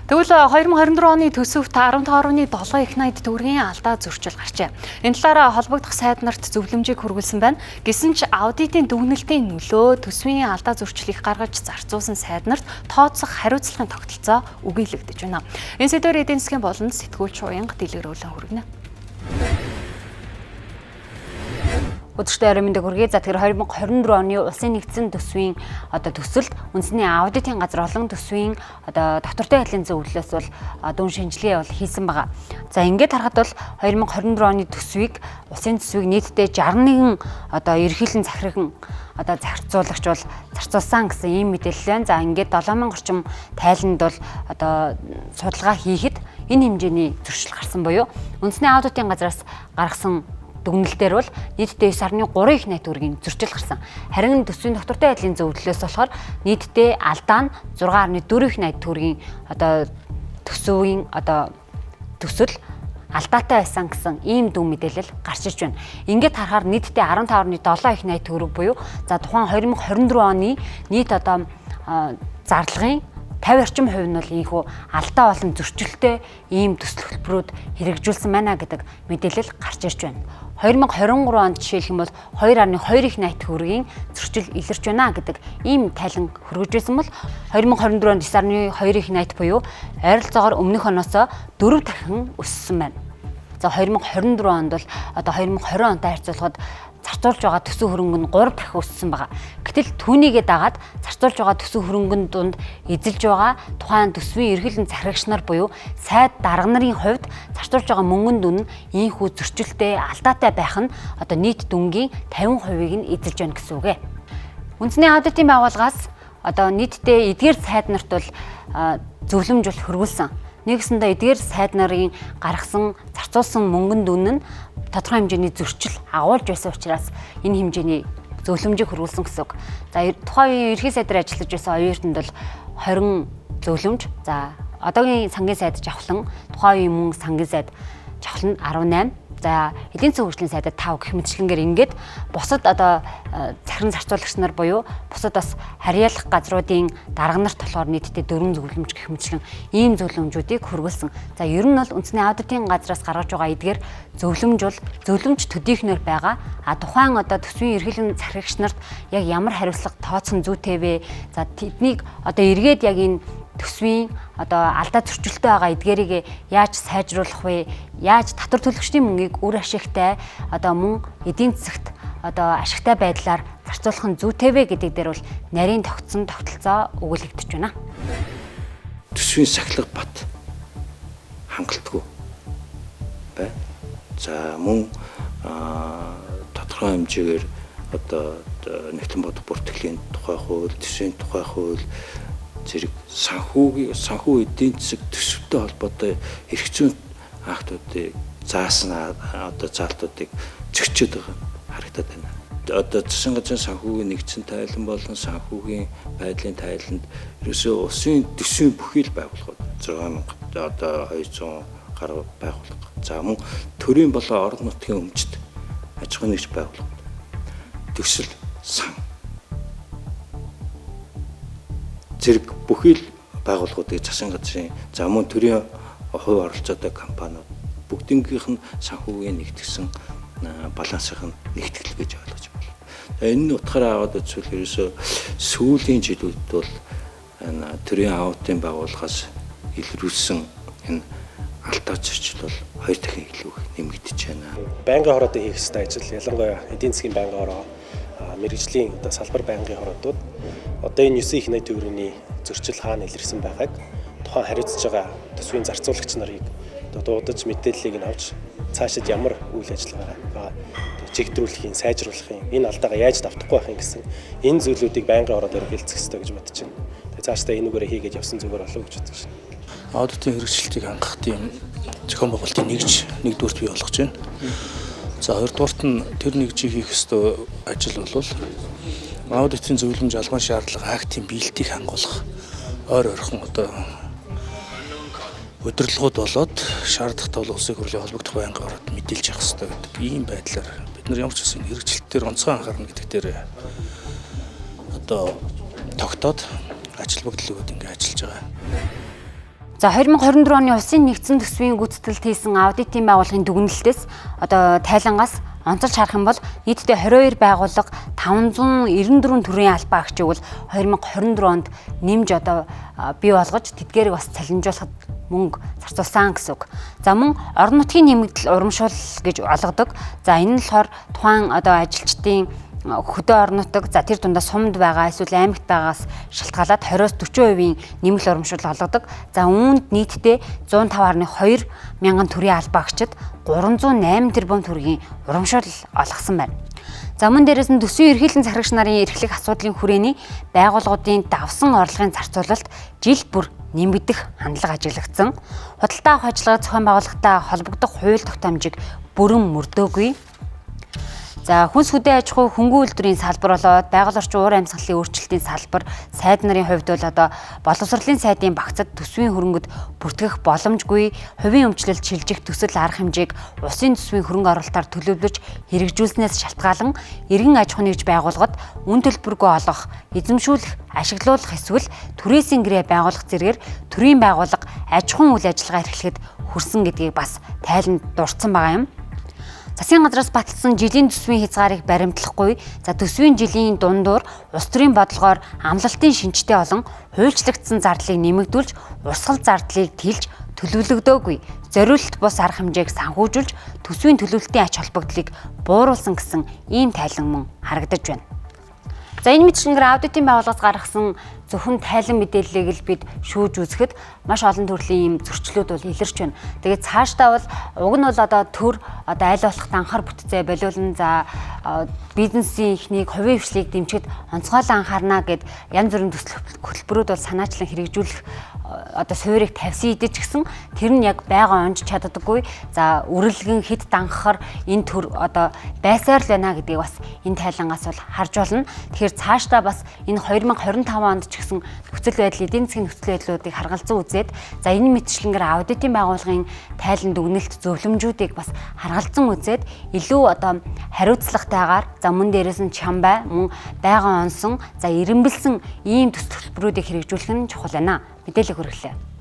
Тэгвэл 2024 оны төсөвт 15.7 их найд төгрөгийн алдаа зөрчил гарчээ. Энэ талаараа холбогдох сайд нарт зөвлөмжийг хүргүүлсэн байна. Гэсэн ч аудитын дүгнэлтийн нөлөө төсвийн алдаа зөрчлийг гаргаж зарцуулсан сайд нарт тооцох хариуцлагын тогтолцоо үгийлэгдэж байна. Энэ сэдвээр эдийн засгийн болон сэтгүүлч уянга дэлгэрүүлэн хүргэнэ. Өдөртөө орой мэндийг хүргэе. За тэгэхээр 2024 оны улсын нэгдсэн төсвийн төсөлд үндэсний аудитын газар олон төсвийн доктортой байдлын зөвлөлөөс бол дүн шинжилгээ бол хийсэн байгаа. За ингээд харахад бол 2024 оны төсвийг улсын төсвийг нийтдээ 61 ерөнхийлөн захираган зарцуулагч бол зарцуулсан гэсэн ийм мэдээлэл байна. За ингээд 7000 орчим тайланд бол судалгаа хийхэд энэ хэмжээний зөрчил гарсан буюу үндэсний аудитын газраас гаргасан дүгнэлтээр бол нийтдээ 9.3 их найт төгрөгийн зөрчил гарсан. Харин төсвийн доктортой байдлын зөвлөлөөс болохоор нийтдээ алдаа нь 6.4 их найт төгрөгийн төсвийн төсөл алдаатай байсан гэсэн ийм дүн мэдээлэл гарч ирж байна. Ингээд харахаар нийтдээ 15.7 их найт төгрөг буюу за тухайн 2024 оны нийт зарлагын 50 орчим хувь нь бол ийхүү алдаа болон зөрчилтэй ийм төсөл хөтөлбөрүүд хэрэгжүүлсэн байна гэдэг мэдээлэл гарч ирж байна. 2023 онд жишээлх юм бол 2.2 их найт төгрөгийн зөрчил илэрч байна гэдэг ийм тайлан хөргөж байсан бол 2024 онд 9.2 их найт буюу ойролцоогоор өмнөх оноосоо 4 дахин өссөн байна. За 2024 онд бол 2020 онтой харьцуулахад зарцуулж байгаа төсөв хөрөнгө нь 3 дахин өссөн байгаа. Гэтэл түүнийгээ дагаад зарцуулж байгаа төсөв хөрөнгөнд дунд эзэлж байгаа тухайн төсвийн ерөнхийлөн захирагч нар буюу сайд дарга нарын хувьд зарцуулж байгаа мөнгөнд дүн нь ийхүү зөрчилтэй алдаатай байх нь нийт дүнгийн 50%-ийг нь эзэлж байна гэсэн үг ээ. Үндэсний аудитын байгууллагаас нийтдээ эдгээр сайд нарт бол зөвлөмж бол хөргүүлсэн. Нэгсэндээ эдгээр сайд нарын гаргасан зарцуулсан мөнгөнд дүн нь тодорхой хэмжээний зөрчил агуулж байсан учраас энэ хэмжээний зөвлөмжийг хөрвүүлсэн гэсэн үг. За тухайн ерхий сайдаар ажиллаж байсан оюутанд бол 20 зөвлөмж. За одоогийн сангийн сайд жавхлан, тухайн үеийн мөн сангийн сайд жавхлан 18. За эдийн засгийн хөгжлийн сайдад 5 гэх мэтчлэнгээр ингээд бусад захиран зарцуулагч нар буюу бусад бас харьяалах газруудын дарга нарт болохоор нийтдээ 4 зөвлөмж гэх мэтчлэн ийм зөвлөмжүүдийг хөргүүлсэн. За ер нь бол үндэсний аудитын газраас гаргаж байгаа эдгээр зөвлөмж бол зөвлөмж төдийхнөр байгаа. Тухайн төсвийн ерөнхийлөн захирагч нарт яг ямар хариуцлага тооцсон зүйтэй вэ? За тэднийг эргээд яг энэ төсвийн алдаа зөрчилтэй байгаа эдгээрийг яаж сайжруулах вэ? Яаж татвар төлөгчдийн мөнгийг үр ашигтай мөн эдийн засагт ашигтай байдлаар зарцуулах нь зүйтэй вэ гэдэг дээр бол нарийн тогтсон тогтолцоо өгүүлэгдэж байна. Төсвийн сахилга бат хангалтгүй бай. За мөн тодорхой хэмжээгээр нэгтлэн бодох бүртгэлийн тухай хууль, төсвийн тухай хууль зэрэг санхүү эдийн засаг төсөвтэй холбоотой эрх зүйн актуудыг заасан заалтуудыг зөрчиж байгаа харагдаад байна. Засгийн газрын санхүүгийн нэгдсэн тайлан болон санхүүгийн байдлын тайланд ерөөсөө улсын төсвийн бүхий л байгууллагууд 6200 гаруй байгууллага. За мөн төрийн болон орон нутгийн өмчт аж ахуйн нэгж байгууллагууд. Төсөл сан зэрэг бүхий л байгууллагуудыг засгийн газрын за мөн төрийн хувь оролцоотой компаниуд бүгднгийнх нь санхүүгийн нэгтгэсэн балансыг нэгтгэл гэж ойлгож байна. Энэ нь утгаараа аваад үзвэл ерөөсөө сүүлийн жилүүд бол энэ төрийн аудитын байгууллагаас илрүүлсэн энэ алдаа зөрчил бол 2 дахин илүү нэмэгдэж байна. Байнгын хороодын хийх ёстой ажил ялангуяа эдийн засгийн байнгын хороо мэргэжлийн салбар байнгын хороодууд энэ 9 их найт төгрөгийн зөрчил хаана илэрсэн байгааг тухайн хариуцж байгаа төсвийн зарцуулагч нарыг дуудаж мэдээллийг нь авч цаашид ямар үйл ажиллагаагаа чигдрүүлэхийн, сайжруулахын, энэ алдаагаа яаж давтахгүй байхын гэсэн энэ зүйлүүдийг байнгын хороод эргэлзэх хэрэгтэй гэж бодож байна. Тэгээ цаашдаа энүүгээрээ хийгээд явсан зүгээр болов гэж бодож байна. Аудитын хэрэгжилтийг хангах тийм зохион байгуулалтын нэгдүгürt бий болгож байна. За хоёрдугаарт нь тэр нэгжийг хийх ёстой ажил бол аудитын зөвлөмж албан шаардлага актын биелэлтийг хангуулах ойр ойрхон өдөрлөгүүд болоод шаардлагатай бол улсын хурлын холбогдох байнгын хороод мэдээлж явах хэрэгтэй гэдэг ийм байдлаар бид нар ямар ч үсэн хэрэгжилтээр онцгой анхаарна гэдэг дээр тогтоод ажил бүгдлүүд ингэ ажиллаж байгаа. За 2024 оны улсын нэгдсэн төсвийн гүйцэтгэлд хийсэн аудитын байгууллагын дүгнэлтээс одоо тайлангаас онцолж харах юм бол нийтдээ 22 байгууллага 594 төрлийн албан агчийг бол 2024 онд нэмж одоо бий болгож тэдгээрийг бас цалинжуулахад мөнгө зарцуулсан гэсэн үг. За мөн орон нутгийн нэмэгдэл урамшуул гэж олгодог. За энэ нь болохоор тухайн одоо ажилчдын хөдөө орон нутаг за тэр дундаа сумд байгаа эсвэл аймагт байгаас шалтгаалаад 20-40% нэмэлт урамшуул олгодог. За үүнд нийтдээ 105.2 мянган төрлийн албан агчид 308 тэрбум төгрөгийн урамшуул олгосон байна. За мөн дээрээс нь төсвийн ерхийлэн захирагч нарын эрхлэх асуудлын хүрээний байгууллагуудын давсан орлогын зарцуулалт жил бүр нэмэгдэх хандлага ажиглагдсан. Худалдаа авах ажиллагаа зохион байгуулалттай холбогдох хууль тогтоомжийг бүрэн мөрдөөгүй. За хүнс хөдөө аж ахуй хөнгөн үйлдвэрийн салбар болоод байгаль орчин уур амьсгалын өөрчлөлтийн салбар сайд нарын хувьд бол одоо боловсролын сайдын багцад төсвийн хөрөнгөд бүртгэх боломжгүй, хувийн өмчлөлт шилжих төсөл арга хэмжээг улсын төсвийн хөрөнгө оруулалтаар төлөвлөж хэрэгжүүлснээс шалтгаалan иргэн аж ахуйн нэгж байгууллагад үн төлбөргүй олгох, эзэмшүүлэх, ашиглуулах эсвэл түрээсийн гэрээ байгуулах зэргээр төрийн байгууллага аж ахуйн үйл ажиллагаа эрхлэхэд хүрсэн гэдгийг бас тайланд дурдсан байгаа юм. Засгийн газраас баталсан жилийн төсвийн хязгаарыг баримтлахгүй, за төсвийн жилийн дундуур улс төрийн бодлогоор амлалтын шинжтэй олон хуульчлагдсан зардлыг нэмэгдүүлж, урсгал зардлыг тэлж төлөвлөгдөөгүй, зориулалт бус арга хэмжээг санхүүжүүлж, төсвийн төлөвлөлтийн ач холбогдлыг бууруулсан гэсэн ийм тайлан мөн харагдаж байна. За энэ мэтчилгээр аудитын байгууллагаас гаргасан зөвхөн тайлан мэдээллийг л бид шүүж үзэхэд маш олон төрлийн ийм зөрчлүүд бол илэрч байна. Тэгээд цаашдаа бол уг нь бол одоо төр одоо аль болох анхаар бүтцээ болиулна, за бизнесийн эхнийг хувийн хвшлийг дэмжихэд онцгойлон анхаарна гэд янз бүрийн төсөл хөтөлбөрүүд бол санаачлан хэрэгжүүлэх одоо суурийг тавьсан идэж гисэн тэр нь яг байгаа онж чаддаггүй. За үрэлгэн хэд данхахаар энэ төр одоо байсаар л байна гэдгийг бас энэ тайлангаас бол харж болно. Тэгэхээр цаашдаа бас энэ 2025 онд ч гэсэн нөхцөл байдал, эдийн засгийн нөхцөл байдлуудыг харгалзан үзээд за энэ мэтчилгээр аудитын байгууллагын тайлан дүгнэлт зөвлөмжүүдийг бас харгалзан үзээд илүү одоо хариуцлагатайгаар за мөн дээрээс нь чамбай мөн байгаа онсон за ирэмбэлсэн ийм төсөл хөтөлбөрүүдийг хэрэгжүүлэх нь чухал байна. Мэдээлэл хүргэлээ.